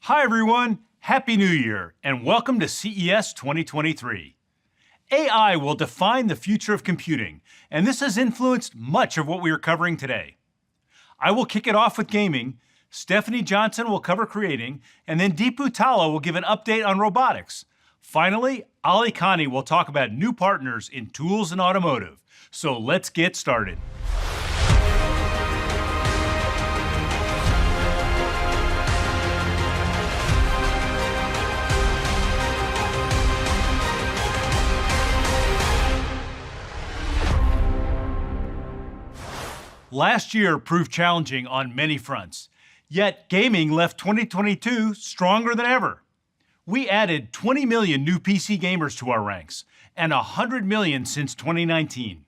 Hi everyone, Happy New Year, and welcome to CES 2023. AI will define the future of computing, and this has influenced much of what we are covering today. I will kick it off with gaming, Stephanie Johnson will cover creating, and then Deepu Talla will give an update on robotics. Finally, Ali Khani will talk about new partners in tools and automotive. So let's get started. Last year proved challenging on many fronts, yet gaming left 2022 stronger than ever. We added 20 million new PC gamers to our ranks, and 100 million since 2019.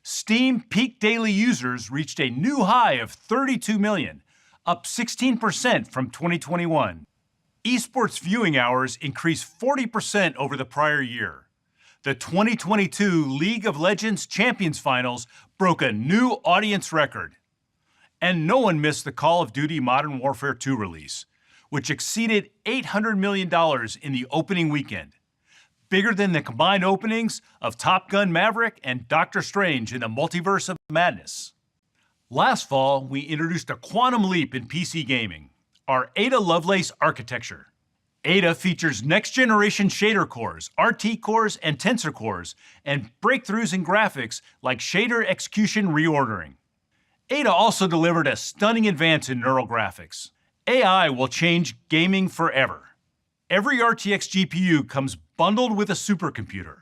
Steam peak daily users reached a new high of 32 million, up 16% from 2021. Esports viewing hours increased 40% over the prior year. The 2022 League of Legends Champions Finals broke a new audience record. And no one missed the Call of Duty Modern Warfare 2 release, which exceeded $800 million in the opening weekend, bigger than the combined openings of Top Gun Maverick and Doctor Strange in the Multiverse of Madness. Last fall, we introduced a quantum leap in PC gaming, our Ada Lovelace architecture. Ada features next-generation shader cores, RT cores, and tensor cores, and breakthroughs in graphics like shader execution reordering. Ada also delivered a stunning advance in neural graphics. AI will change gaming forever. Every RTX GPU comes bundled with a supercomputer,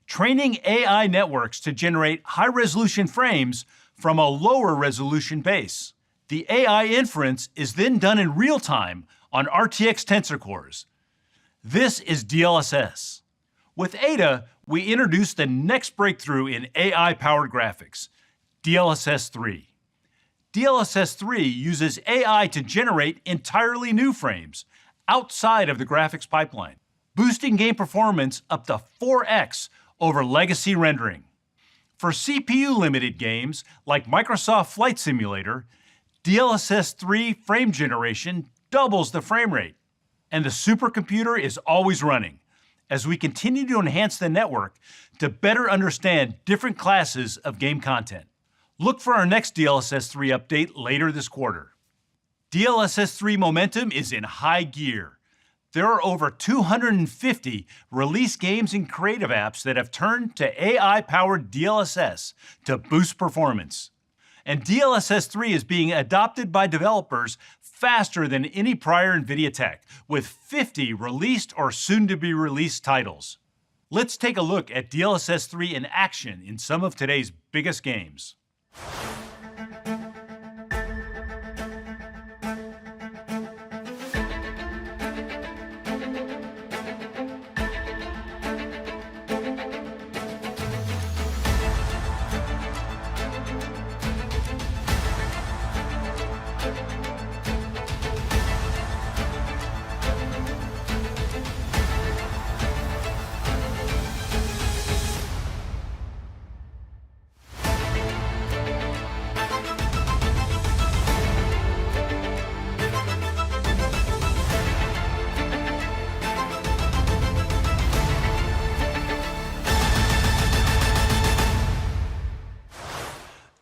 training AI networks to generate high-resolution frames from a lower-resolution base. The AI inference is then done in real time on RTX tensor cores. This is DLSS. With Ada, we introduced the next breakthrough in AI-powered graphics, DLSS 3. DLSS 3 uses AI to generate entirely new frames outside of the graphics pipeline, boosting game performance up to 4x over legacy rendering. For CPU-limited games like Microsoft Flight Simulator, DLSS 3 frame generation doubles the frame rate, and the supercomputer is always running as we continue to enhance the network to better understand different classes of game content. Look for our next DLSS 3 update later this quarter. DLSS 3 momentum is in high gear. There are over 250 released games and creative apps that have turned to AI-powered DLSS to boost performance. And DLSS 3 is being adopted by developers faster than any prior NVIDIA tech, with 50 released or soon-to-be-released titles. Let's take a look at DLSS 3 in action in some of today's biggest games.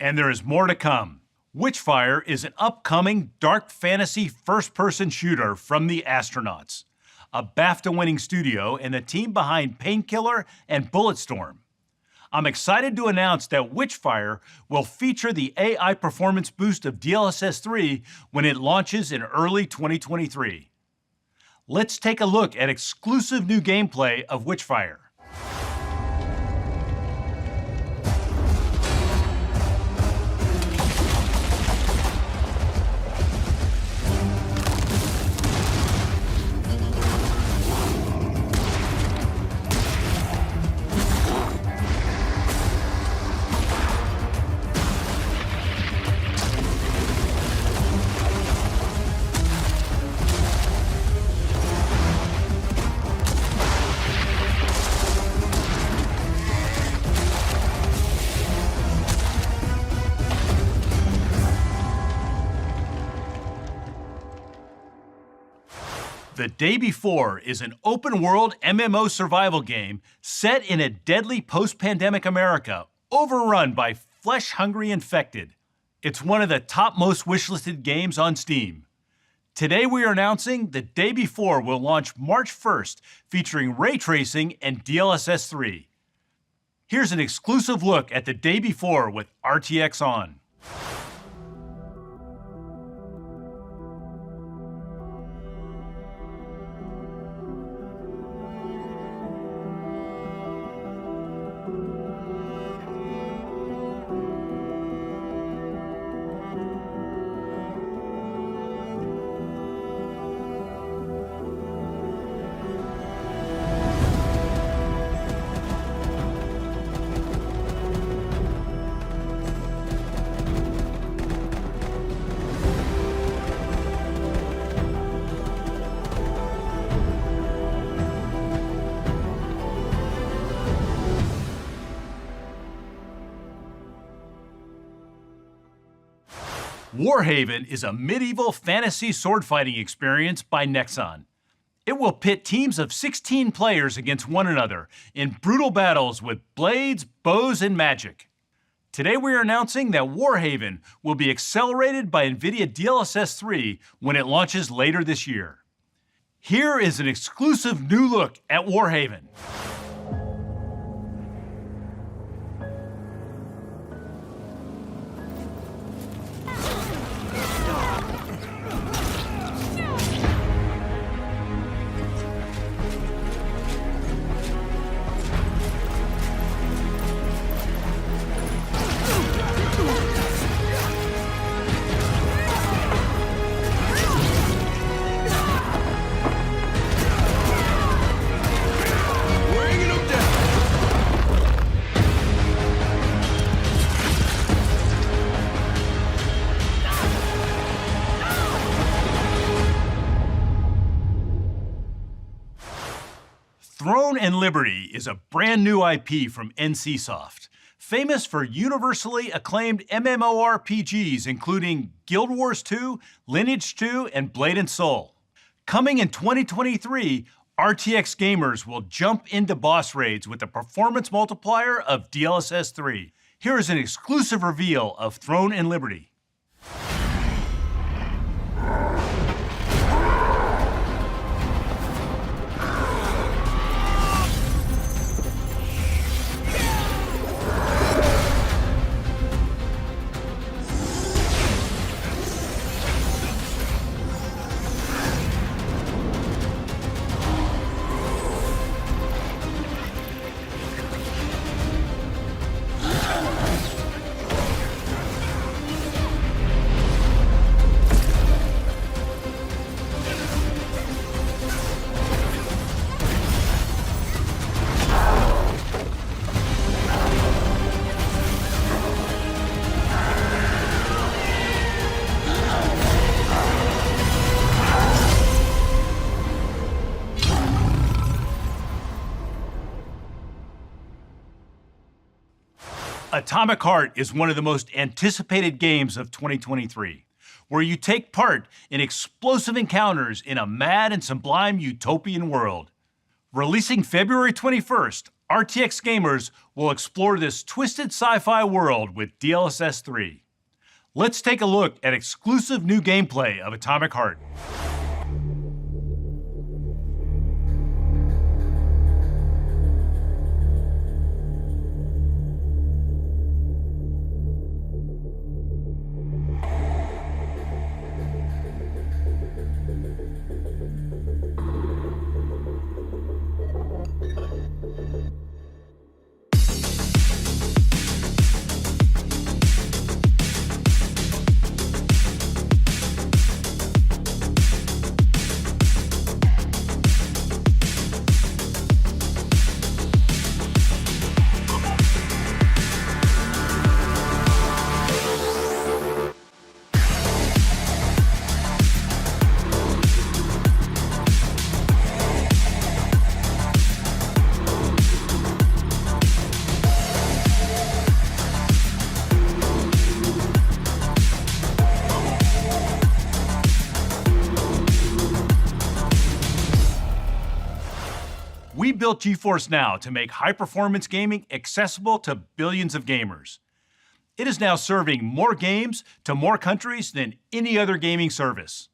And there is more to come. Witchfire is an upcoming dark fantasy first-person shooter from the Astronauts, a BAFTA-winning studio and the team behind Painkiller and Bulletstorm. I'm excited to announce that Witchfire will feature the AI performance boost of DLSS 3 when it launches in early 2023. Let's take a look at exclusive new gameplay of Witchfire. The Day Before is an open-world MMO survival game set in a deadly post-pandemic America, overrun by flesh-hungry infected. It's one of the top most wishlisted games on Steam. Today we are announcing The Day Before will launch March 1st, featuring ray tracing and DLSS 3. Here's an exclusive look at The Day Before with RTX on. Warhaven is a medieval fantasy sword-fighting experience by Nexon. It will pit teams of 16 players against one another in brutal battles with blades, bows, and magic. Today we are announcing that Warhaven will be accelerated by NVIDIA DLSS 3 when it launches later this year. Here is an exclusive new look at Warhaven. Throne and Liberty is a brand new IP from NCSoft, famous for universally acclaimed MMORPGs including Guild Wars 2, Lineage 2, and Blade & Soul. Coming in 2023, RTX gamers will jump into boss raids with the performance multiplier of DLSS 3. Here is an exclusive reveal of Throne and Liberty. Atomic Heart is one of the most anticipated games of 2023, where you take part in explosive encounters in a mad and sublime utopian world. Releasing February 21st, RTX gamers will explore this twisted sci-fi world with DLSS 3. Let's take a look at exclusive new gameplay of Atomic Heart. built GeForce Now to make high-performance gaming accessible to billions of gamers. It is now serving more games to more countries than any other gaming service.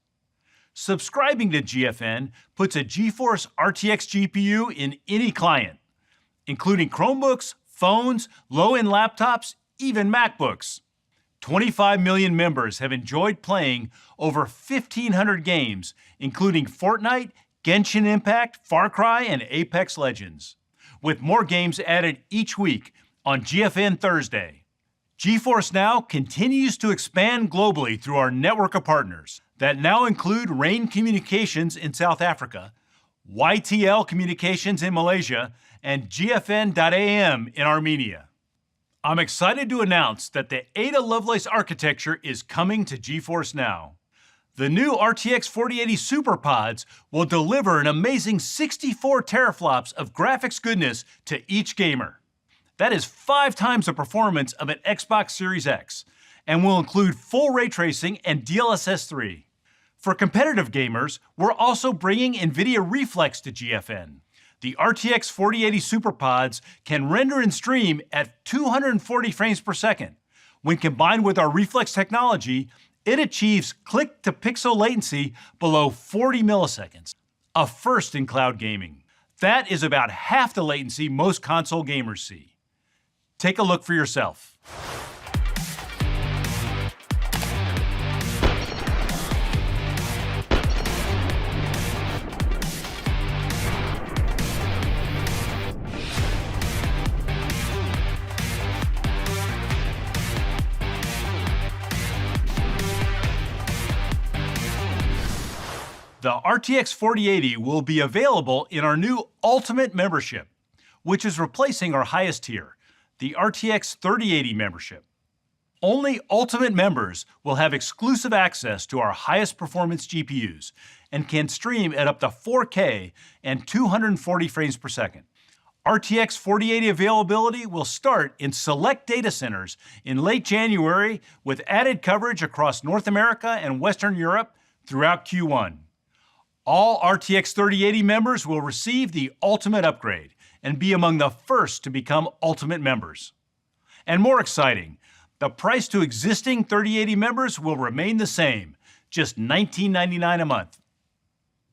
Subscribing to GFN puts a GeForce RTX GPU in any client, including Chromebooks, phones, low-end laptops, even MacBooks. 25 million members have enjoyed playing over 1,500 games, including Fortnite, Genshin Impact, Far Cry, and Apex Legends, with more games added each week on GFN Thursday. GeForce Now continues to expand globally through our network of partners that now include Rain Communications in South Africa, YTL Communications in Malaysia, and GFN.AM in Armenia. I'm excited to announce that the Ada Lovelace architecture is coming to GeForce Now. The new RTX 4080 SuperPods will deliver an amazing 64 teraflops of graphics goodness to each gamer. That is 5 times the performance of an Xbox Series X, and will include full ray tracing and DLSS 3. For competitive gamers, we're also bringing NVIDIA Reflex to GFN. The RTX 4080 SuperPods can render and stream at 240 frames per second. When combined with our Reflex technology, it achieves click-to-pixel latency below 40 milliseconds, a first in cloud gaming. That is about half the latency most console gamers see. Take a look for yourself. The RTX 4080 will be available in our new Ultimate membership, which is replacing our highest tier, the RTX 3080 membership. Only Ultimate members will have exclusive access to our highest performance GPUs and can stream at up to 4K and 240 frames per second. RTX 4080 availability will start in select data centers in late January, with added coverage across North America and Western Europe throughout Q1. All RTX 3080 members will receive the Ultimate upgrade and be among the first to become Ultimate members. And more exciting, the price to existing 3080 members will remain the same, just $19.99 a month.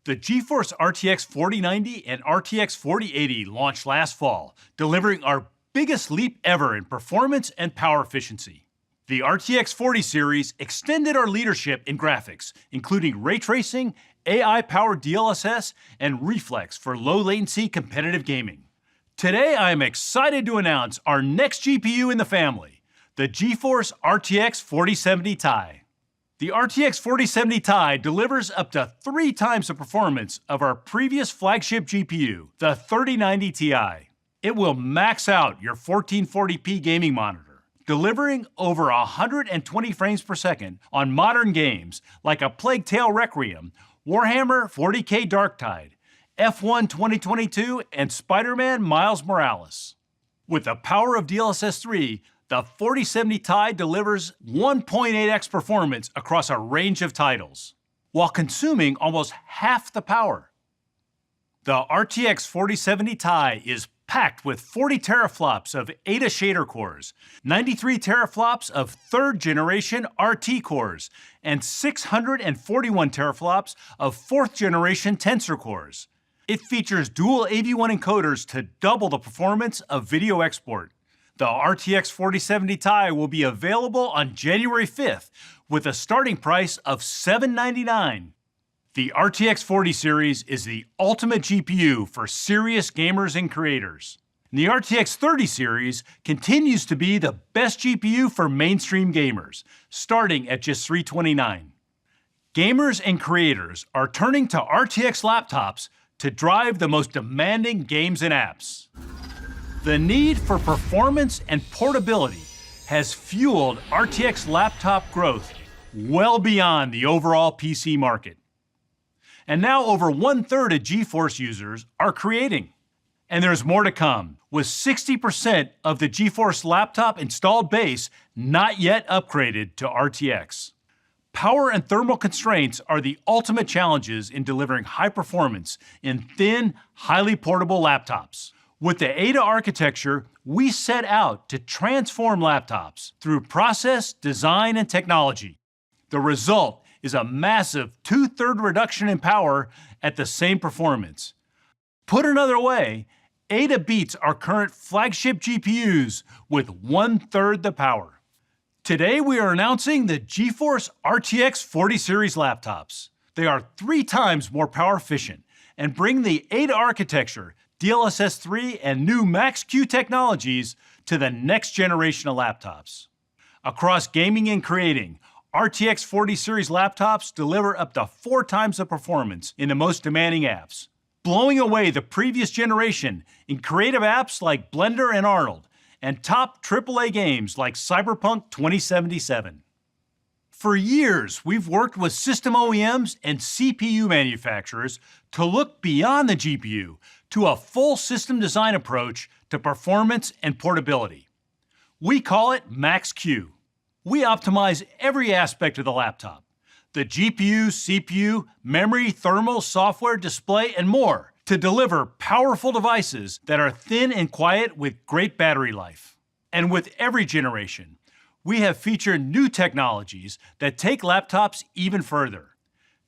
The GeForce RTX 4090 and RTX 4080 launched last fall, delivering our biggest leap ever in performance and power efficiency. The RTX 40 series extended our leadership in graphics, including ray tracing, AI-powered DLSS, and Reflex for low-latency competitive gaming. Today, I am excited to announce our next GPU in the family, the GeForce RTX 4070 Ti. The RTX 4070 Ti delivers up to 3 times the performance of our previous flagship GPU, the 3090 Ti. It will max out your 1440p gaming monitor, delivering over 120 frames per second on modern games like A Plague Tale Requiem, Warhammer 40K Darktide, F1 2022, and Spider-Man Miles Morales. With the power of DLSS 3, the 4070 Ti delivers 1.8x performance across a range of titles, while consuming almost half the power. The RTX 4070 Ti is packed with 40 teraflops of Ada shader cores, 93 teraflops of 3rd generation RT cores, and 641 teraflops of 4th generation Tensor cores. It features dual AV1 encoders to double the performance of video export. The RTX 4070 Ti will be available on January 5th with a starting price of $799. The RTX 40 series is the ultimate GPU for serious gamers and creators. The RTX 30 series continues to be the best GPU for mainstream gamers, starting at just $329. Gamers and creators are turning to RTX laptops to drive the most demanding games and apps. The need for performance and portability has fueled RTX laptop growth well beyond the overall PC market. And now over 1/3 of GeForce users are creating. And there's more to come, with 60% of the GeForce laptop installed base not yet upgraded to RTX. Power and thermal constraints are the ultimate challenges in delivering high performance in thin, highly portable laptops. With the Ada architecture, we set out to transform laptops through process, design, and technology. The result is a massive 2/3 reduction in power at the same performance. Put another way, Ada beats our current flagship GPUs with 1/3 the power. Today we are announcing the GeForce RTX 40 series laptops. They are 3 times more power efficient and bring the Ada architecture, DLSS 3, and new Max-Q technologies to the next generation of laptops. Across gaming and creating, RTX 40 series laptops deliver up to 4 times the performance in the most demanding apps, blowing away the previous generation in creative apps like Blender and Arnold, and top AAA games like Cyberpunk 2077. For years, we've worked with system OEMs and CPU manufacturers to look beyond the GPU to a full system design approach to performance and portability. We call it Max-Q. We optimize every aspect of the laptop: the GPU, CPU, memory, thermal, software, display, and more, to deliver powerful devices that are thin and quiet with great battery life. And with every generation, we have featured new technologies that take laptops even further.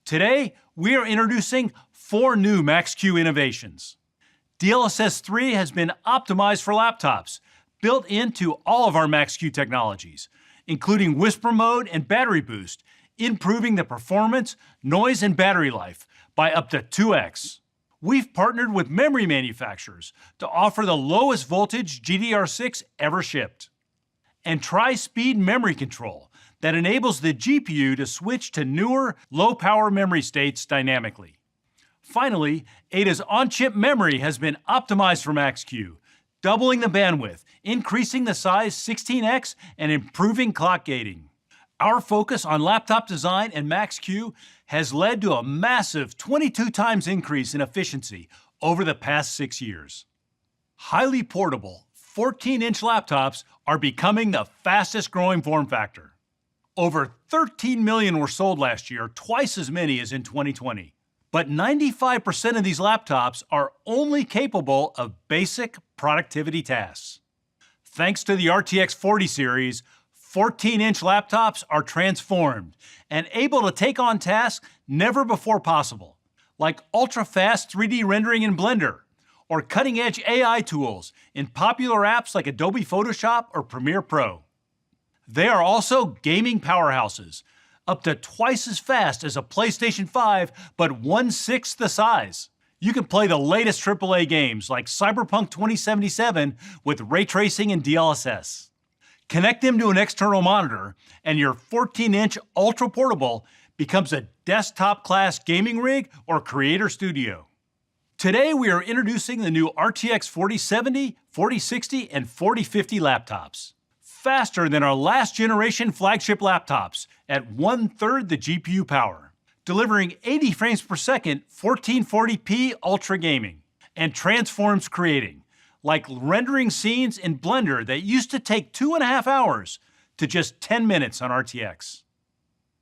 Today, we are introducing 4 new Max-Q innovations. DLSS 3 has been optimized for laptops, built into all of our Max-Q technologies, including Whisper Mode and Battery Boost, improving the performance, noise, and battery life by up to 2x. We've partnered with memory manufacturers to offer the lowest voltage GDDR6 ever shipped. And tri-speed memory control that enables the GPU to switch to newer, low-power memory states dynamically. Finally, Ada's on-chip memory has been optimized for Max-Q, doubling the bandwidth, increasing the size 16x, and improving clock gating. Our focus on laptop design and Max-Q has led to a massive 22 times increase in efficiency over the past 6 years. Highly portable 14-inch laptops are becoming the fastest growing form factor. Over 13 million were sold last year, twice as many as in 2020. But 95% of these laptops are only capable of basic productivity tasks. Thanks to the RTX 40 series, 14-inch laptops are transformed and able to take on tasks never before possible, like ultra-fast 3D rendering in Blender, or cutting-edge AI tools in popular apps like Adobe Photoshop or Premiere Pro. They are also gaming powerhouses, up to twice as fast as a PlayStation 5, but 1/6 the size. You can play the latest AAA games like Cyberpunk 2077 with ray tracing and DLSS. Connect them to an external monitor, and your 14-inch ultra-portable becomes a desktop-class gaming rig or creator studio. Today, we are introducing the new RTX 4070, 4060, and 4050 laptops. Faster than our last generation flagship laptops at 1/3 the GPU power, delivering 80 frames per second 1440p ultra gaming, and transforms creating, like rendering scenes in Blender that used to take 2.5 hours to just 10 minutes on RTX.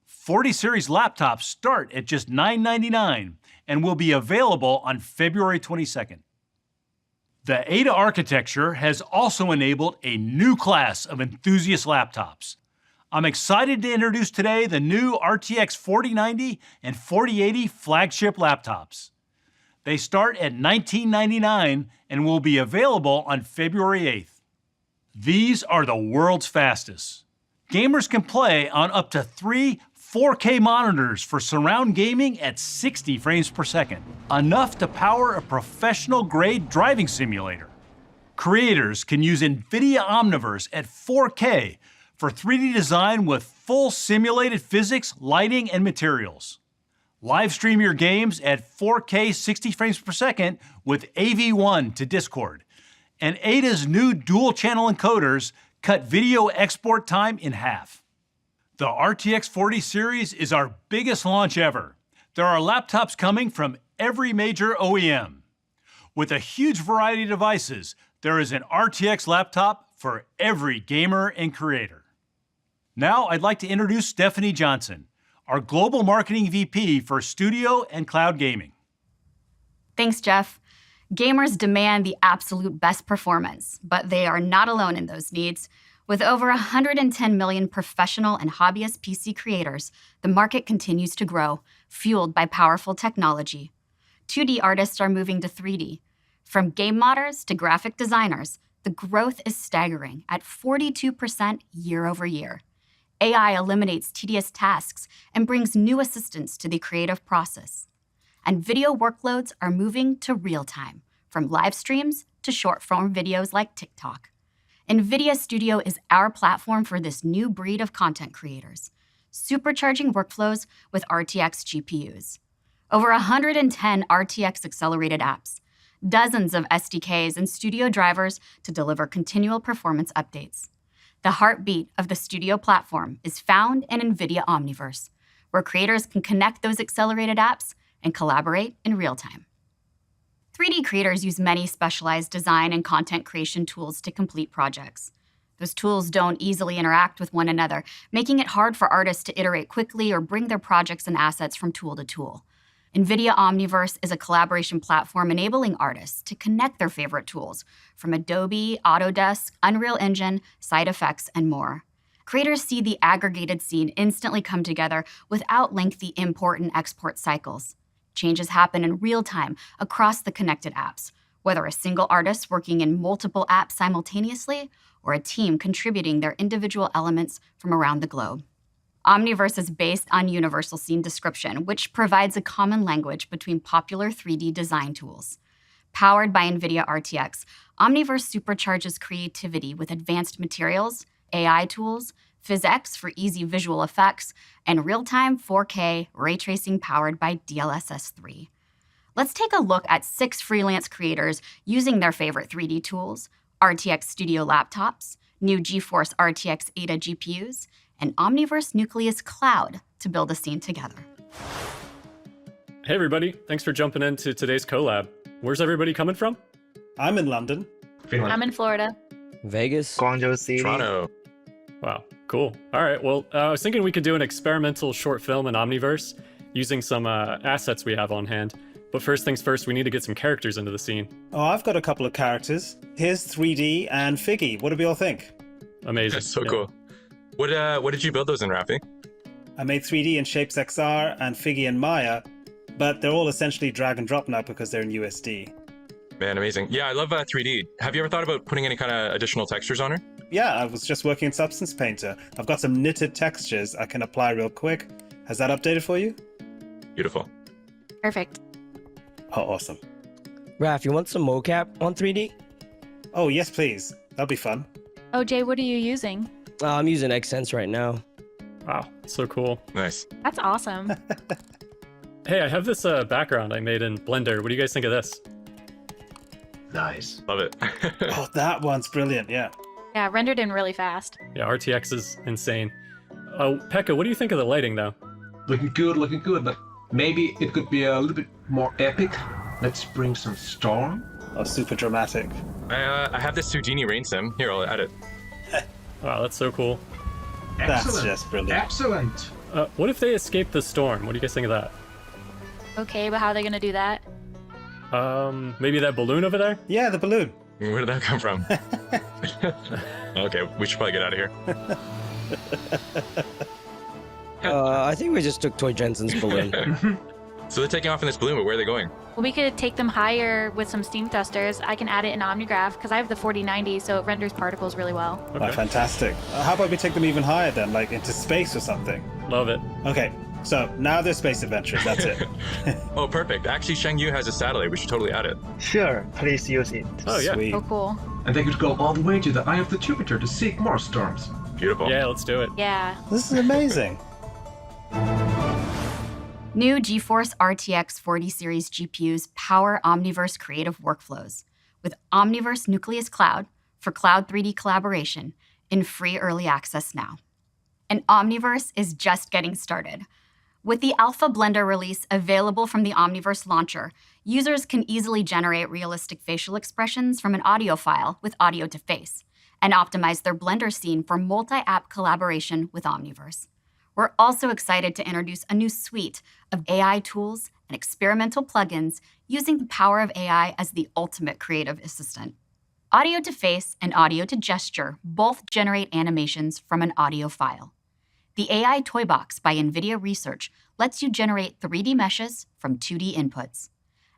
40 series laptops start at just $999 and will be available on February 22nd. The Ada architecture has also enabled a new class of enthusiast laptops. I'm excited to introduce today the new RTX 4090 and 4080 flagship laptops. They start at $1999 and will be available on February 8th. These are the world's fastest. Gamers can play on up to 3 4K monitors for surround gaming at 60 frames per second, enough to power a professional-grade driving simulator. Creators can use NVIDIA Omniverse at 4K for 3D design with full simulated physics, lighting, and materials. Livestream your games at 4K 60 frames per second with AV1 to Discord. And Ada's new dual-channel encoders cut video export time in half. The RTX 40 series is our biggest launch ever. There are laptops coming from every major OEM. With a huge variety of devices, there is an RTX laptop for every gamer and creator. Now I'd like to introduce Stephanie Johnson, our Global Marketing VP for Studio and Cloud Gaming. Thanks, Jeff. Gamers demand the absolute best performance, but they are not alone in those needs. With over 110 million professional and hobbyist PC creators, the market continues to grow, fueled by powerful technology. 2D artists are moving to 3D. From game modders to graphic designers, the growth is staggering at 42% year over year. AI eliminates tedious tasks and brings new assistance to the creative process. And video workloads are moving to real time, from live streams to short-form videos like TikTok. NVIDIA Studio is our platform for this new breed of content creators, supercharging workflows with RTX GPUs. Over 110 RTX accelerated apps, dozens of SDKs and studio drivers to deliver continual performance updates. The heartbeat of the Studio platform is found in NVIDIA Omniverse, where creators can connect those accelerated apps and collaborate in real time. 3D creators use many specialized design and content creation tools to complete projects. Those tools don't easily interact with one another, making it hard for artists to iterate quickly or bring their projects and assets from tool to tool. NVIDIA Omniverse is a collaboration platform enabling artists to connect their favorite tools from Adobe, Autodesk, Unreal Engine, Side Effects, and more. Creators see the aggregated scene instantly come together without lengthy import and export cycles. Changes happen in real time across the connected apps, whether a single artist working in multiple apps simultaneously or a team contributing their individual elements from around the globe. Omniverse is based on Universal Scene Description, which provides a common language between popular 3D design tools. Powered by NVIDIA RTX, Omniverse supercharges creativity with advanced materials, AI tools, PhysX for easy visual effects, and real-time 4K ray tracing powered by DLSS 3. Let's take a look at 6 freelance creators using their favorite 3D tools, RTX Studio laptops, new GeForce RTX Ada GPUs, and Omniverse Nucleus Cloud to build a scene together. Hey everybody, thanks for jumping into today's collab. Where's everybody coming from? I'm in London. Finland. I'm in Florida. Vegas. Guangzhou City. Toronto. Wow, cool. All right, well, I was thinking we could do an experimental short film in Omniverse using some assets we have on hand. But first things first, we need to get some characters into the scene. Oh, I've got a couple of characters. Here's 3D and Figgy. What do we all think? Amazing. That's so cool. What did you build those in, Rafi? I made 3D in Shapes XR and Figgy in Maya, but they're all essentially drag and drop now because they're in USD. Man, amazing. Yeah, I love 3D. Have you ever thought about putting any kind of additional textures on her? Yeah, I was just working in Substance Painter. I've got some knitted textures I can apply real quick. Has that updated for you? Beautiful. Perfect. Oh, awesome. Raph, you want some mocap on 3D? Oh, yes, please. That'll be fun. Oh, Jay, what are you using? I'm using Xsense right now. Wow, so cool. Nice. That's awesome. Hey, I have this background I made in Blender. What do you guys think of this? Nice. Love it. Oh, that one's brilliant, yeah. Yeah, rendered in really fast. Yeah, RTX is insane. Pekka, what do you think of the lighting, though? Looking good, but maybe it could be a little bit more epic. Let's bring some storm. Oh, super dramatic. I have this Houdini rain sim. Here, I'll add it. Wow, that's so cool. That's Excellent. just brilliant. Excellent. What if they escape the storm? What do you guys think of that? Okay, but how are they going to do that? Maybe that balloon over there? Yeah, the balloon. Where did that come from? Okay, we should probably get out of here. I think we just took Toy Jensen's balloon. So they're taking off in this balloon, but where are they going? Well, we could take them higher with some steam thrusters. I can add it in OmniGraph because I have the 4090, so it renders particles really well. Okay. Oh, fantastic. How about we take them even higher then, like into space or something? Love it. Okay, so now they're space adventures, that's it. Oh, perfect. Actually, Shengyu has a satellite. We should totally add it. Sure, please use it. Oh, yeah. Sweet. Oh, cool. And they could go all the way to the eye of the Jupiter to seek more storms. Beautiful. Yeah, let's do it. Yeah. This is amazing. New GeForce RTX 40 series GPUs power Omniverse creative workflows with Omniverse Nucleus Cloud for cloud 3D collaboration in free early access now. And Omniverse is just getting started. With the Alpha Blender release available from the Omniverse launcher, users can easily generate realistic facial expressions from an audio file with audio to face and optimize their Blender scene for multi-app collaboration with Omniverse. We're also excited to introduce a new suite of AI tools and experimental plugins using the power of AI as the ultimate creative assistant. Audio to face and audio to gesture both generate animations from an audio file. The AI Toy Box by NVIDIA Research lets you generate 3D meshes from 2D inputs.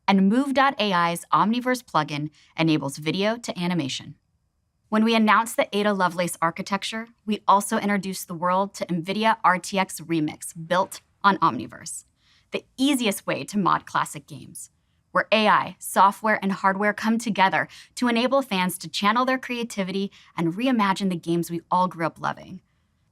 And Move.ai's Omniverse plugin enables video to animation. When we announced the Ada Lovelace architecture, we also introduced the world to NVIDIA RTX Remix built on Omniverse, the easiest way to mod classic games, where AI, software, and hardware come together to enable fans to channel their creativity and reimagine the games we all grew up loving.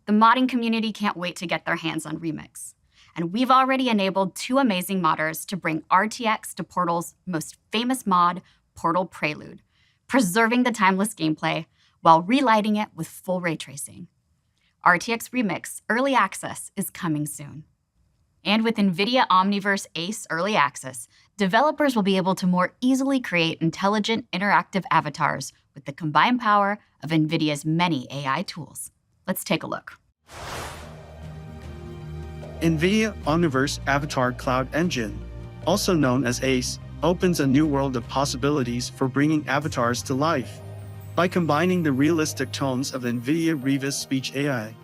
The modding community can't wait to get their hands on Remix. And we've already enabled 2 amazing modders to bring RTX to Portal's most famous mod, Portal Prelude, preserving the timeless gameplay while relighting it with full ray tracing. RTX Remix Early Access is coming soon. And with NVIDIA Omniverse Ace Early Access, developers will be able to more easily create intelligent, interactive avatars with the combined power of NVIDIA's many AI tools. Let's take a look. NVIDIA Omniverse Avatar Cloud Engine, also known as ACE, opens a new world of possibilities for bringing avatars to life by combining the realistic tones of NVIDIA Revis Speech AI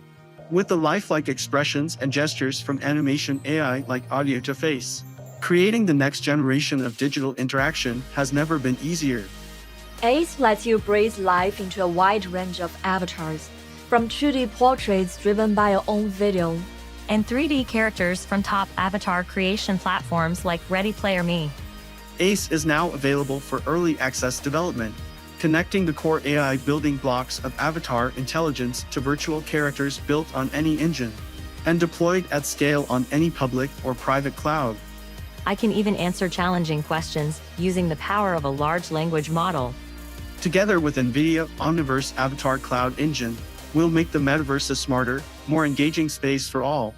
with the lifelike expressions and gestures from animation AI like audio to face. Creating the next generation of digital interaction has never been easier. ACE lets you breathe life into a wide range of avatars, from 2D portraits driven by your own video, and 3D characters from top avatar creation platforms like Ready Player Me. ACE is now available for early access development, connecting the core AI building blocks of avatar intelligence to virtual characters built on any engine, and deployed at scale on any public or private cloud. I can even answer challenging questions using the power of a large language model. Together with NVIDIA Omniverse Avatar Cloud Engine, we'll make the metaverse a smarter, more engaging space for all.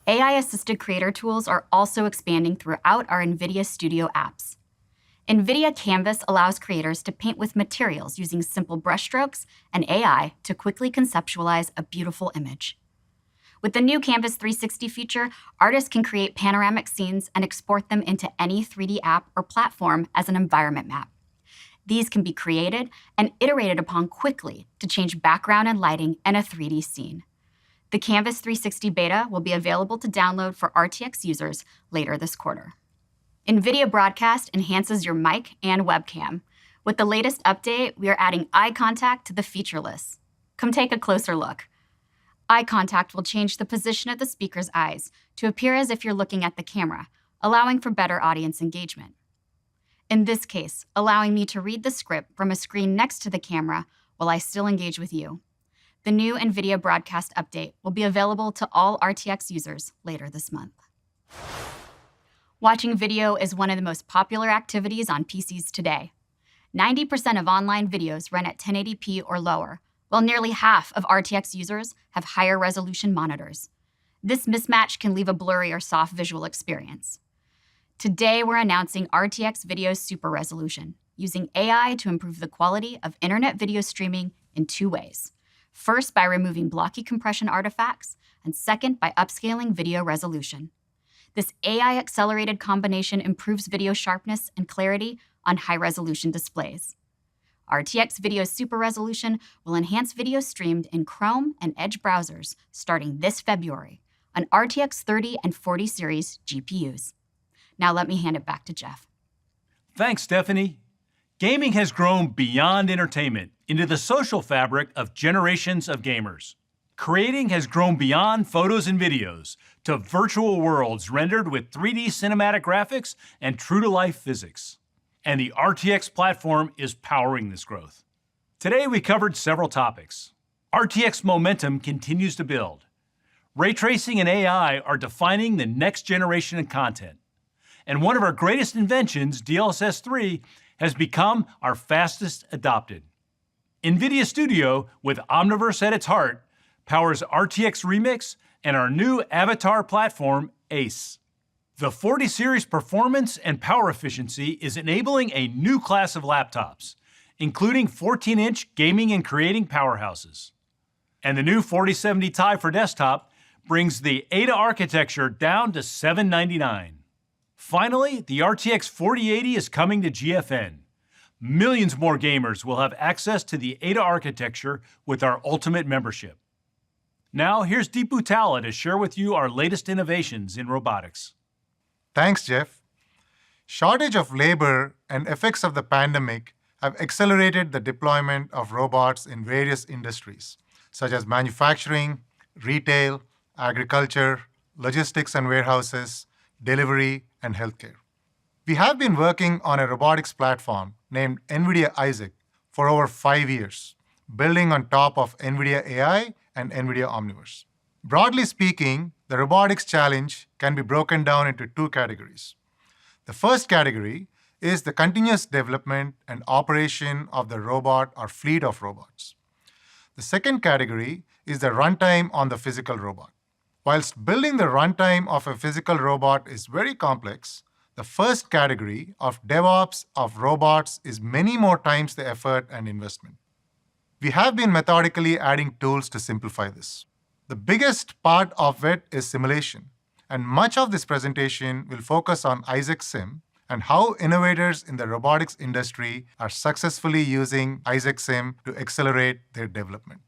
AI-assisted creator tools are also expanding throughout our NVIDIA Studio apps. NVIDIA Canvas allows creators to paint with materials using simple brushstrokes and AI to quickly conceptualize a beautiful image. With the new Canvas 360 feature, artists can create panoramic scenes and export them into any 3D app or platform as an environment map. These can be created and iterated upon quickly to change background and lighting in a 3D scene. The Canvas 360 beta will be available to download for RTX users later this quarter. NVIDIA Broadcast enhances your mic and webcam. With the latest update, we are adding eye contact to the feature list. Come take a closer look. Eye contact will change the position of the speaker's eyes to appear as if you're looking at the camera, allowing for better audience engagement. In this case, allowing me to read the script from a screen next to the camera while I still engage with you. The new NVIDIA Broadcast update will be available to all RTX users later this month. Watching video is one of the most popular activities on PCs today. 90% of online videos run at 1080p or lower, while nearly half of RTX users have higher resolution monitors. This mismatch can leave a blurry or soft visual experience. Today, we're announcing RTX Video Super Resolution, using AI to improve the quality of internet video streaming in 2 ways. First, by removing blocky compression artifacts, and second, by upscaling video resolution. This AI-accelerated combination improves video sharpness and clarity on high-resolution displays. RTX Video Super Resolution will enhance video streamed in Chrome and Edge browsers starting this February on RTX 30 and 40 series GPUs. Now let me hand it back to Jeff. Thanks, Stephanie. Gaming has grown beyond entertainment into the social fabric of generations of gamers. Creating has grown beyond photos and videos to virtual worlds rendered with 3D cinematic graphics and true-to-life physics. And the RTX platform is powering this growth. Today we covered several topics. RTX momentum continues to build. Ray tracing and AI are defining the next generation of content. And one of our greatest inventions, DLSS 3, has become our fastest adopted. NVIDIA Studio, with Omniverse at its heart, powers RTX Remix and our new avatar platform, ACE. The 40 series performance and power efficiency is enabling a new class of laptops, including 14-inch gaming and creating powerhouses. And the new 4070 Ti for desktop brings the Ada architecture down to $799. Finally, the RTX 4080 is coming to GFN. Millions more gamers will have access to the Ada architecture with our Ultimate membership. Now, here's Deepu Talla to share with you our latest innovations in robotics. Thanks, Jeff. Shortage of labor and effects of the pandemic have accelerated the deployment of robots in various industries, such as manufacturing, retail, agriculture, logistics and warehouses, delivery, and healthcare. We have been working on a robotics platform named NVIDIA Isaac for over 5 years, building on top of NVIDIA AI and NVIDIA Omniverse. Broadly speaking, the robotics challenge can be broken down into 2 categories. The first category is the continuous development and operation of the robot or fleet of robots. The second category is the runtime on the physical robot. Whilst building the runtime of a physical robot is very complex, the first category of DevOps of robots is many more times the effort and investment. We have been methodically adding tools to simplify this. The biggest part of it is simulation, and much of this presentation will focus on Isaac Sim and how innovators in the robotics industry are successfully using Isaac Sim to accelerate their development.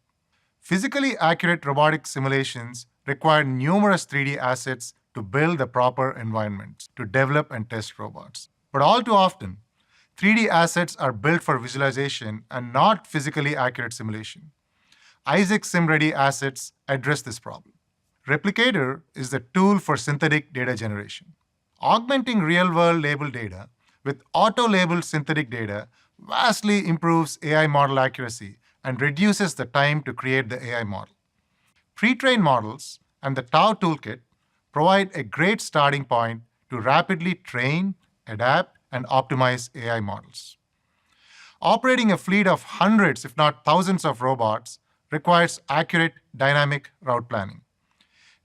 Physically accurate robotic simulations require numerous 3D assets to build the proper environments to develop and test robots. But all too often, 3D assets are built for visualization and not physically accurate simulation. Isaac Sim-ready assets address this problem. Replicator is the tool for synthetic data generation. Augmenting real-world label data with auto-labeled synthetic data vastly improves AI model accuracy and reduces the time to create the AI model. Pre-trained models and the Tau toolkit provide a great starting point to rapidly train, adapt, and optimize AI models. Operating a fleet of hundreds, if not thousands of robots requires accurate dynamic route planning.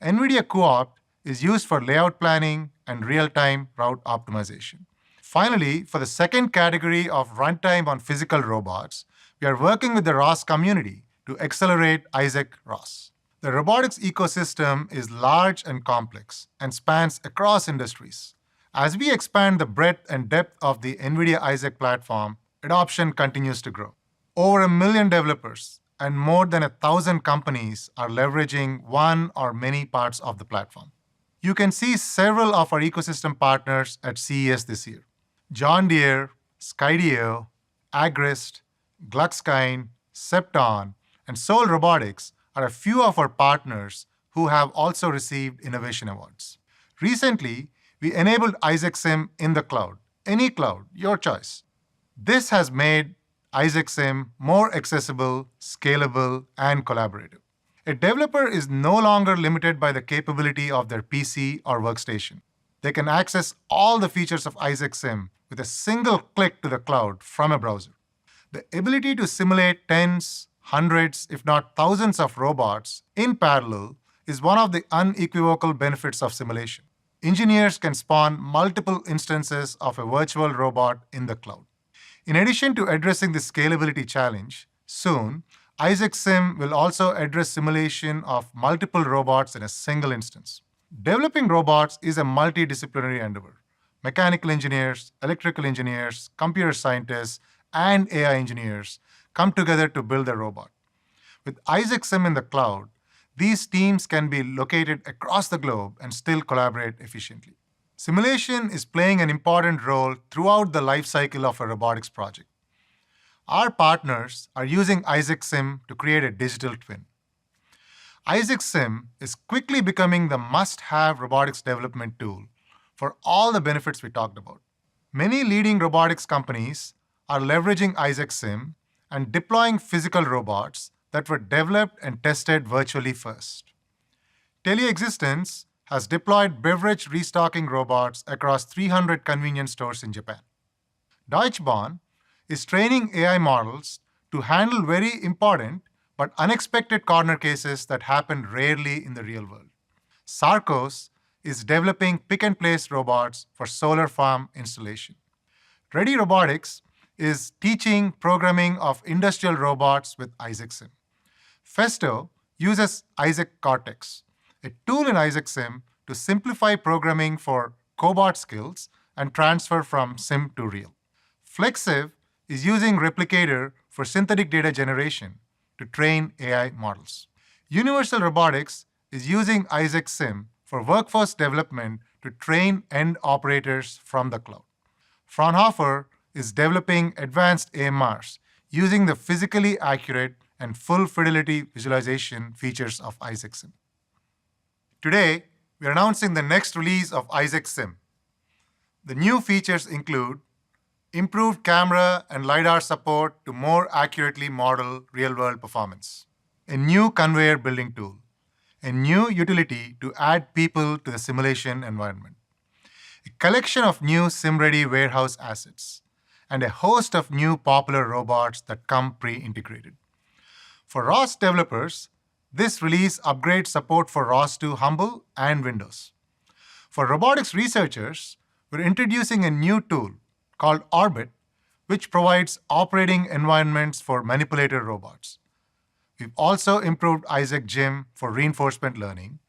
NVIDIA cuOpt is used for layout planning and real-time route optimization. Finally, for the second category of runtime on physical robots, we are working with the ROS community to accelerate Isaac ROS. The robotics ecosystem is large and complex and spans across industries. As we expand the breadth and depth of the NVIDIA Isaac platform, adoption continues to grow. Over 1 million developers and more than 1,000 companies are leveraging one or many parts of the platform. You can see several of our ecosystem partners at CES this year. John Deere, Skydio, Agrist, Gluckskind, Septon, and Soul Robotics are a few of our partners who have also received innovation awards. Recently, we enabled Isaac Sim in the cloud, any cloud, your choice. This has made Isaac Sim more accessible, scalable, and collaborative. A developer is no longer limited by the capability of their PC or workstation. They can access all the features of Isaac Sim with a single click to the cloud from a browser. The ability to simulate tens, hundreds, if not thousands of robots in parallel is one of the unequivocal benefits of simulation. Engineers can spawn multiple instances of a virtual robot in the cloud. In addition to addressing the scalability challenge, soon, Isaac Sim will also address simulation of multiple robots in a single instance. Developing robots is a multidisciplinary endeavor. Mechanical engineers, electrical engineers, computer scientists, and AI engineers come together to build a robot. With Isaac Sim in the cloud, these teams can be located across the globe and still collaborate efficiently. Simulation is playing an important role throughout the life cycle of a robotics project. Our partners are using Isaac Sim to create a digital twin. Isaac Sim is quickly becoming the must-have robotics development tool for all the benefits we talked about. Many leading robotics companies are leveraging Isaac Sim and deploying physical robots that were developed and tested virtually first. Teleexistence has deployed beverage restocking robots across 300 convenience stores in Japan. Deutsche Bahn is training AI models to handle very important but unexpected corner cases that happen rarely in the real world. Sarcos is developing pick-and-place robots for solar farm installation. Ready Robotics is teaching programming of industrial robots with Isaac Sim. Festo uses Isaac Cortex, a tool in Isaac Sim to simplify programming for cobot skills and transfer from sim to real. Flexive is using Replicator for synthetic data generation to train AI models. Universal Robotics is using Isaac Sim for workforce development to train end operators from the cloud. Fraunhofer is developing advanced AMRs using the physically accurate and full fidelity visualization features of Isaac Sim. Today, we are announcing the next release of Isaac Sim. The new features include improved camera and LiDAR support to more accurately model real-world performance, a new conveyor building tool, a new utility to add people to the simulation environment, a collection of new sim-ready warehouse assets, and a host of new popular robots that come pre-integrated. For ROS developers, this release upgrades support for ROS 2 Humble and Windows. For robotics researchers, we're introducing a new tool called Orbit, which provides operating environments for manipulator robots. We've also improved Isaac Gym for reinforcement learning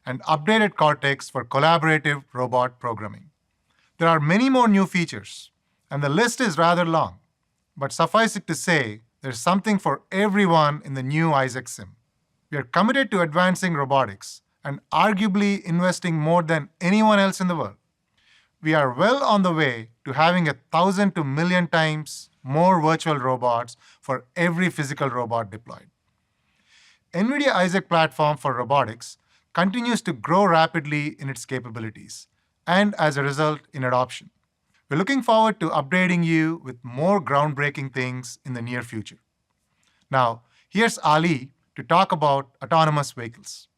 and updated Cortex for collaborative robot programming. There are many more new features, and the list is rather long, but suffice it to say, there's something for everyone in the new Isaac Sim. We are committed to advancing robotics and arguably investing more than anyone else in the world. We are well on the way to having 1,000 to 1,000,000 times more virtual robots for every physical robot deployed. NVIDIA Isaac platform for robotics continues to grow rapidly in its capabilities and, as a result, in adoption. We're looking forward to updating you with more groundbreaking things in the near future. Now, here's Ali to talk about autonomous vehicles.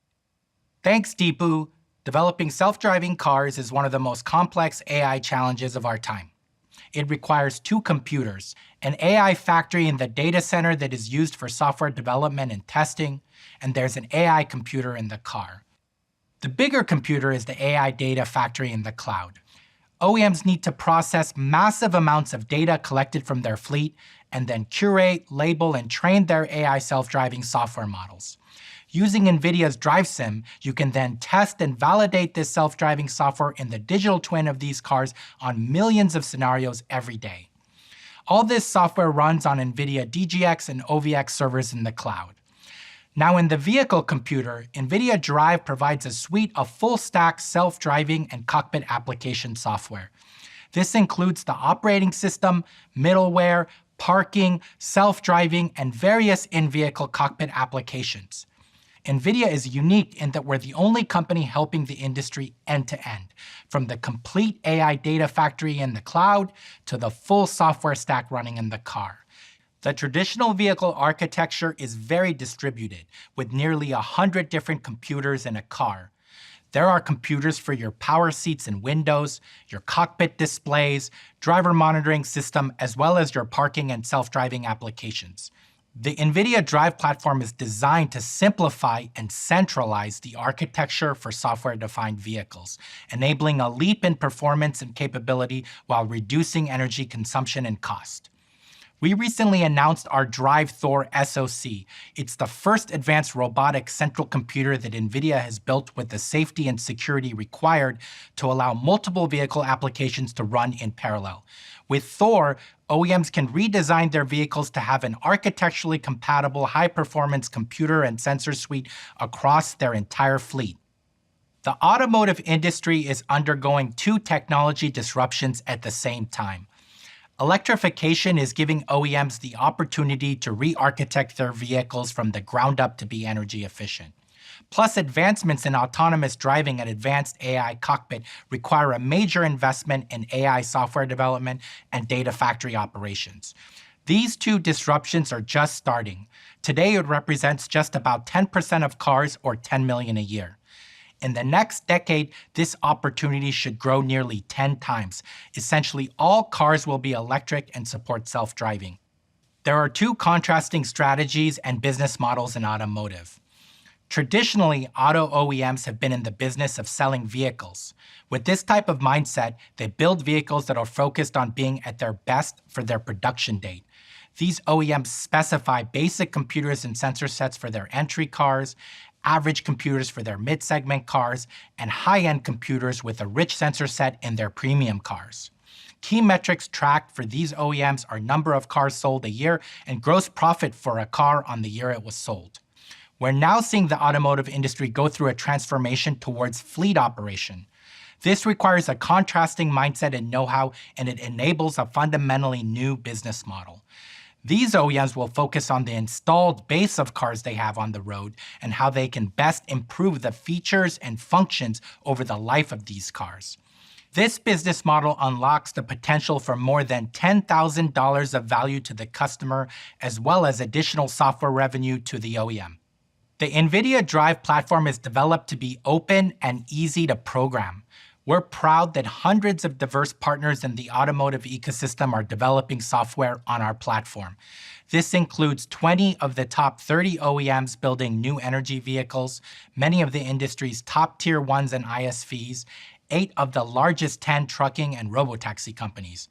Thanks, Deepu. Developing self-driving cars is one of the most complex AI challenges of our time. It requires two computers, an AI factory in the data center that is used for software development and testing, and there's an AI computer in the car. The bigger computer is the AI data factory in the cloud. OEMs need to process massive amounts of data collected from their fleet and then curate, label, and train their AI self-driving software models. Using NVIDIA's DriveSim, you can then test and validate this self-driving software in the digital twin of these cars on millions of scenarios every day. All this software runs on NVIDIA DGX and OVX servers in the cloud. Now in the vehicle computer, NVIDIA Drive provides a suite of full-stack self-driving and cockpit application software. This includes the operating system, middleware, parking, self-driving, and various in-vehicle cockpit applications. NVIDIA is unique in that we're the only company helping the industry end-to-end, from the complete AI data factory in the cloud to the full software stack running in the car. The traditional vehicle architecture is very distributed, with nearly 100 different computers in a car. There are computers for your power seats and windows, your cockpit displays, driver monitoring system, as well as your parking and self-driving applications. The NVIDIA Drive platform is designed to simplify and centralize the architecture for software-defined vehicles, enabling a leap in performance and capability while reducing energy consumption and cost. We recently announced our Drive Thor SoC. It's the first advanced robotic central computer that NVIDIA has built with the safety and security required to allow multiple vehicle applications to run in parallel. With Thor, OEMs can redesign their vehicles to have an architecturally compatible high-performance computer and sensor suite across their entire fleet. The automotive industry is undergoing two technology disruptions at the same time. Electrification is giving OEMs the opportunity to re-architect their vehicles from the ground up to be energy efficient. Plus, advancements in autonomous driving and advanced AI cockpit require a major investment in AI software development and data factory operations. These two disruptions are just starting. Today, it represents just about 10% of cars, or 10 million a year. In the next decade, this opportunity should grow nearly 10 times. Essentially, all cars will be electric and support self-driving. There are two contrasting strategies and business models in automotive. Traditionally, auto OEMs have been in the business of selling vehicles. With this type of mindset, they build vehicles that are focused on being at their best for their production date. These OEMs specify basic computers and sensor sets for their entry cars, average computers for their mid-segment cars, and high-end computers with a rich sensor set in their premium cars. Key metrics tracked for these OEMs are number of cars sold a year and gross profit for a car on the year it was sold. We're now seeing the automotive industry go through a transformation towards fleet operation. This requires a contrasting mindset and know-how, and it enables a fundamentally new business model. These OEMs will focus on the installed base of cars they have on the road and how they can best improve the features and functions over the life of these cars. This business model unlocks the potential for more than $10,000 of value to the customer, as well as additional software revenue to the OEM. The NVIDIA Drive platform is developed to be open and easy to program. We're proud that hundreds of diverse partners in the automotive ecosystem are developing software on our platform. This includes 20 of the top 30 OEMs building new energy vehicles, many of the industry's top tier 1s and ISVs, 8 of the largest 10 trucking and robotaxi companies.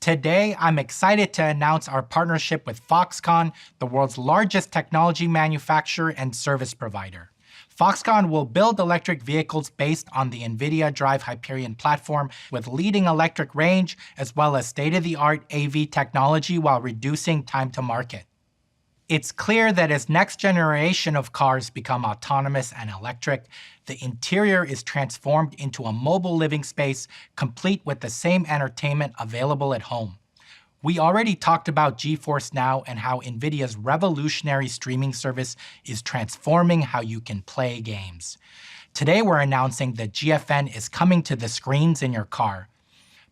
Today, I'm excited to announce our partnership with Foxconn, the world's largest technology manufacturer and service provider. Foxconn will build electric vehicles based on the NVIDIA Drive Hyperion platform with leading electric range as well as state-of-the-art AV technology while reducing time to market. It's clear that as next generation of cars become autonomous and electric, the interior is transformed into a mobile living space complete with the same entertainment available at home. We already talked about GeForce Now and how NVIDIA's revolutionary streaming service is transforming how you can play games. Today we're announcing that GFN is coming to the screens in your car.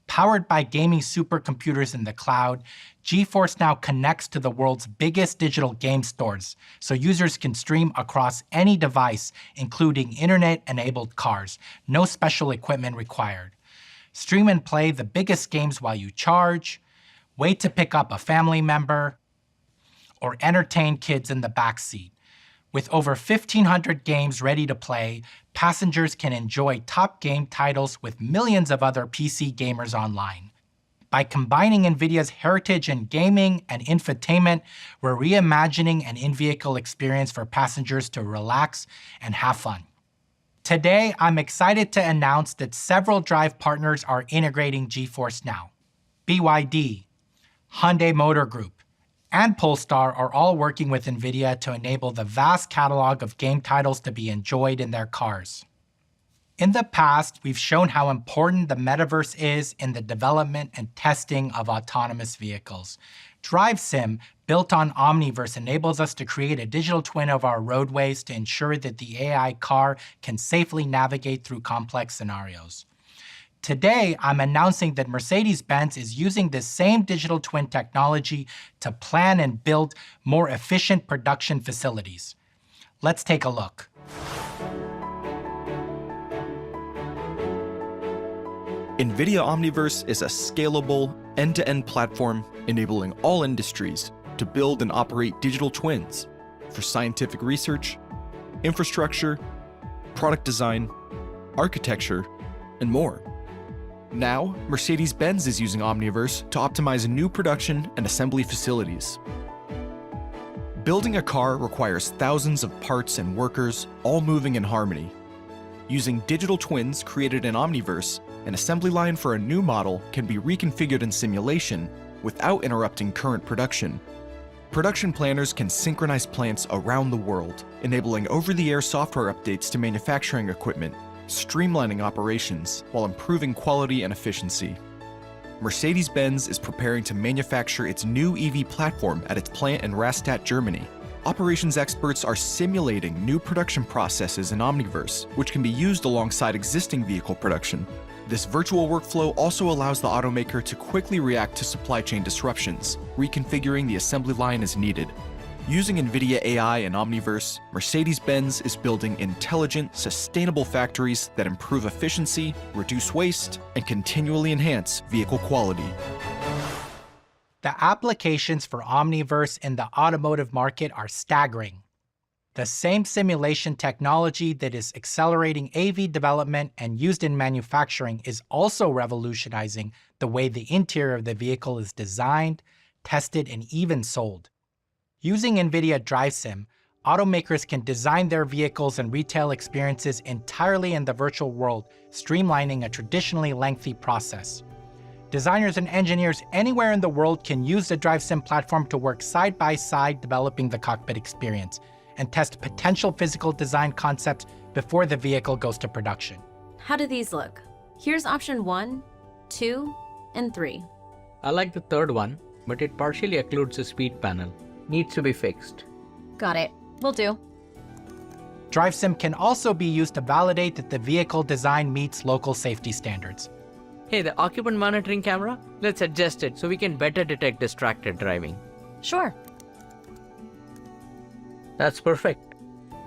Powered by gaming supercomputers in the cloud, GeForce Now connects to the world's biggest digital game stores, so users can stream across any device, including internet-enabled cars. No special equipment required. Stream and play the biggest games while you charge, wait to pick up a family member, or entertain kids in the backseat. With over 1,500 games ready to play, passengers can enjoy top game titles with millions of other PC gamers online. By combining NVIDIA's heritage in gaming and infotainment, we're reimagining an in-vehicle experience for passengers to relax and have fun. Today, I'm excited to announce that several Drive partners are integrating GeForce Now. BYD, Hyundai Motor Group, and Polestar are all working with NVIDIA to enable the vast catalog of game titles to be enjoyed in their cars. In the past, we've shown how important the metaverse is in the development and testing of autonomous vehicles. Drive Sim, built on Omniverse, enables us to create a digital twin of our roadways to ensure that the AI car can safely navigate through complex scenarios. Today, I'm announcing that Mercedes-Benz is using this same digital twin technology to plan and build more efficient production facilities. Let's take a look. NVIDIA Omniverse is a scalable, end-to-end platform enabling all industries to build and operate digital twins for scientific research, infrastructure, product design, architecture, and more. Now, Mercedes-Benz is using Omniverse to optimize new production and assembly facilities. Building a car requires thousands of parts and workers all moving in harmony. Using digital twins created in Omniverse, an assembly line for a new model can be reconfigured in simulation without interrupting current production. Production planners can synchronize plants around the world, enabling over-the-air software updates to manufacturing equipment, streamlining operations while improving quality and efficiency. Mercedes-Benz is preparing to manufacture its new EV platform at its plant in Rastatt, Germany. Operations experts are simulating new production processes in Omniverse, which can be used alongside existing vehicle production. This virtual workflow also allows the automaker to quickly react to supply chain disruptions, reconfiguring the assembly line as needed. Using NVIDIA AI and Omniverse, Mercedes-Benz is building intelligent, sustainable factories that improve efficiency, reduce waste, and continually enhance vehicle quality. The applications for Omniverse in the automotive market are staggering. The same simulation technology that is accelerating AV development and used in manufacturing is also revolutionizing the way the interior of the vehicle is designed, tested, and even sold. Using NVIDIA DriveSim, automakers can design their vehicles and retail experiences entirely in the virtual world, streamlining a traditionally lengthy process. Designers and engineers anywhere in the world can use the DriveSim platform to work side by side developing the cockpit experience and test potential physical design concepts before the vehicle goes to production. How do these look? Here's option 1, 2, and 3. I like the third one, but it partially occludes the speed panel. Needs to be fixed. Got it. Will do. DriveSim can also be used to validate that the vehicle design meets local safety standards. Hey, the occupant monitoring camera? Let's adjust it so we can better detect distracted driving. Sure. That's perfect.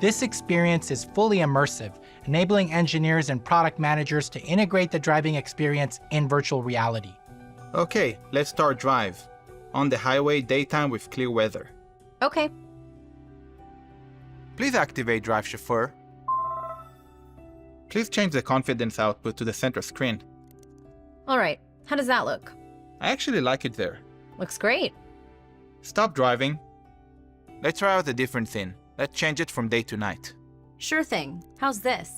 This experience is fully immersive, enabling engineers and product managers to integrate the driving experience in virtual reality. Okay, let's start drive. On the highway, daytime with clear weather. Okay. Please activate Drive Chauffeur. Please change the confidence output to the center screen. All right. How does that look? I actually like it there. Looks great. Stop driving. Let's try out a different thing. Let's change it from day to night. Sure thing. How's this?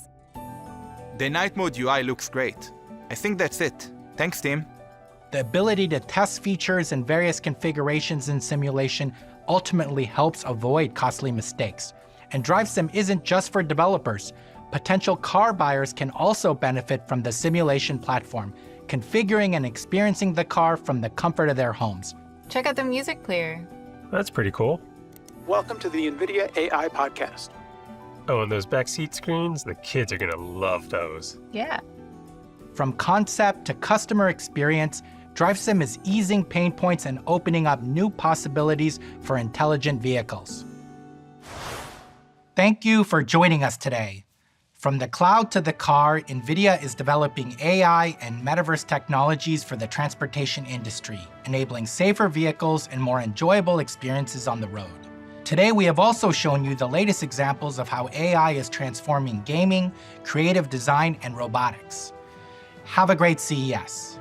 The night mode UI looks great. I think that's it. Thanks, team. The ability to test features in various configurations in simulation ultimately helps avoid costly mistakes. And DriveSim isn't just for developers. Potential car buyers can also benefit from the simulation platform, configuring and experiencing the car from the comfort of their homes. Check out the music player. That's pretty cool. Welcome to the NVIDIA AI Podcast. Oh, and those backseat screens? The kids are gonna love those. Yeah. From concept to customer experience, DriveSim is easing pain points and opening up new possibilities for intelligent vehicles. Thank you for joining us today. From the cloud to the car, NVIDIA is developing AI and metaverse technologies for the transportation industry, enabling safer vehicles and more enjoyable experiences on the road. Today, we have also shown you the latest examples of how AI is transforming gaming, creative design, and robotics. Have a great CES.